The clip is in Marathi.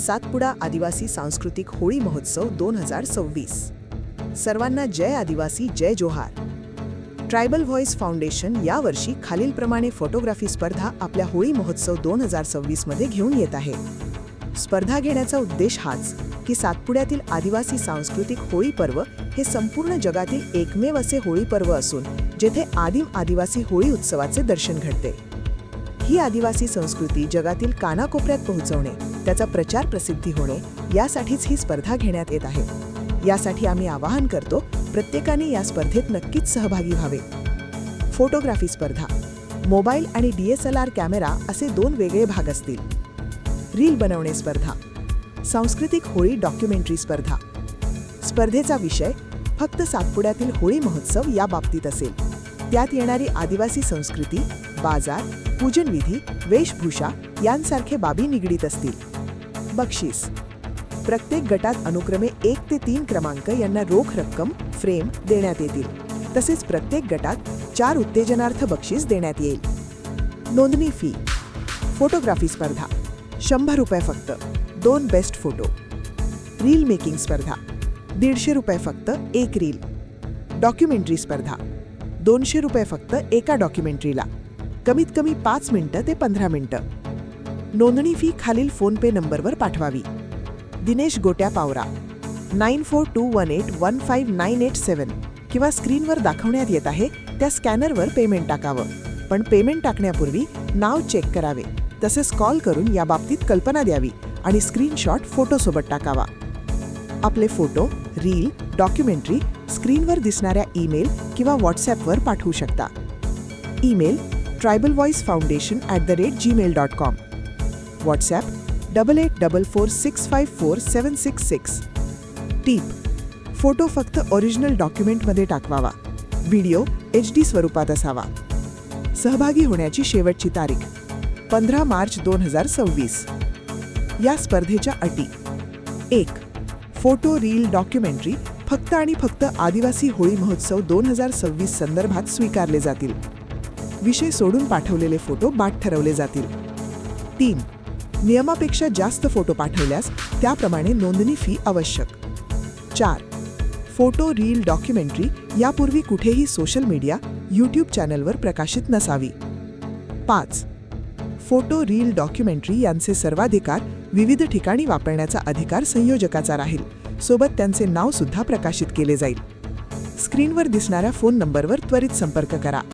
सातपुडा आदिवासी सांस्कृतिक होळी महोत्सव 2026। सर्वांना जय आदिवासी, जय जोहार। ट्रायबल व्हॉइस फाउंडेशन यावर्षी खालीलप्रमाणे फोटोग्राफी स्पर्धा आपल्या होळी महोत्सव 2026 मध्ये घेऊन येत आहे। स्पर्धा घेण्याचा उद्देश हाच की सातपुड्यातील आदिवासी सांस्कृतिक होळी पर्व हे संपूर्ण जगातील एकमेव असे होळी पर्व असून जेथे आदिम आदिवासी होळी उत्सवाचे दर्शन घडते। ही आदिवासी संस्कृती जगातील कानाकोपऱ्यात पोहोचवणे, त्याचा प्रचार प्रसिद्धी होणे यासाठीच ही स्पर्धा घेण्यात येत आहे। यासाठी आम्ही आवाहन करतो, प्रत्येकाने या स्पर्धेत नक्कीच सहभागी व्हावे। फोटोग्राफी स्पर्धा, मोबाईल आणि DSLR कॅमेरा असे 2 वेगळे भाग असतील। रील बनवणे स्पर्धा, सांस्कृतिक होळी डॉक्युमेंटरी स्पर्धा। स्पर्धेचा विषय फक्त सातपुड्यातील होळी महोत्सव या बाबतीत असेल। त्यात येणारी आदिवासी संस्कृती, बाजार, पूजनविधी, वेशभूषा यांसारखे बाबी निगडीत असतील। बक्षीस, प्रत्येक गटात अनुक्रमे 1 ते 3 क्रमांक यांना रोख रक्कम फ्रेम देण्यात येतील। तसेच प्रत्येक गटात 4 उत्तेजनार्थ बक्षीस देण्यात येईल। नोंदणी फी, फोटोग्राफी स्पर्धा ₹100 फक्त, 2 बेस्ट फोटो। रील मेकिंग स्पर्धा ₹150 फक्त, 1 रील। डॉक्युमेंटरी स्पर्धा ₹200 फक्त, एका डॉक्युमेंटरीला, कमीत कमी 5 मिनिटं ते 15 मिनिटं। नोंदणी फी खालील फोनपे नंबरवर पाठवावी। दिनेश गोट्या पावरा 9421815987 किंवा स्क्रीनवर दाखवण्यात येत आहे त्या स्कॅनरवर पेमेंट टाकावं। पण पेमेंट टाकण्यापूर्वी नाव चेक करावे, तसेच कॉल करून याबाबतीत कल्पना द्यावी आणि स्क्रीनशॉट फोटोसोबत टाकावा। आपले फोटो, रील, डॉक्युमेंटरी स्क्रीनवर दिसणाऱ्या ईमेल किंवा व्हॉट्सॲपवर पाठवू शकता। Email tribalvoicefoundation@gmail.com, WhatsApp 8844654766। टीप, फोटो फक्त ओरिजिनल डॉक्युमेंटमध्ये टाकवावा, व्हिडिओ HD स्वरूपात असावा। सहभागी होण्याची शेवटची तारीख 15 मार्च 2026। या स्पर्धेच्या अटी: 1. फोटो, रील, डॉक्युमेंटरी फक्त आणि फक्त आदिवासी होळी महोत्सव 2026 संदर्भात स्वीकारले जातील। विषय सोडून पाठवलेले फोटो बाद ठरवले जातील। 3. नियमापेक्षा जास्त फोटो पाठवल्यास त्याप्रमाणे नोंदणी फी आवश्यक। 4. फोटो, रील, डॉक्युमेंटरी यापूर्वी कुठेही सोशल मीडिया, YouTube चॅनलवर प्रकाशित नसावी। 5. फोटो, रील, डॉक्युमेंटरी यांचे सर्वाधिकार विविध ठिकाणी वापरण्याचा अधिकार संयोजकाचा राहील, सोबत त्यांचे नाव सुद्धा प्रकाशित केले जाईल। स्क्रीनवर दिसणाऱ्या फोन नंबरवर त्वरित संपर्क करा।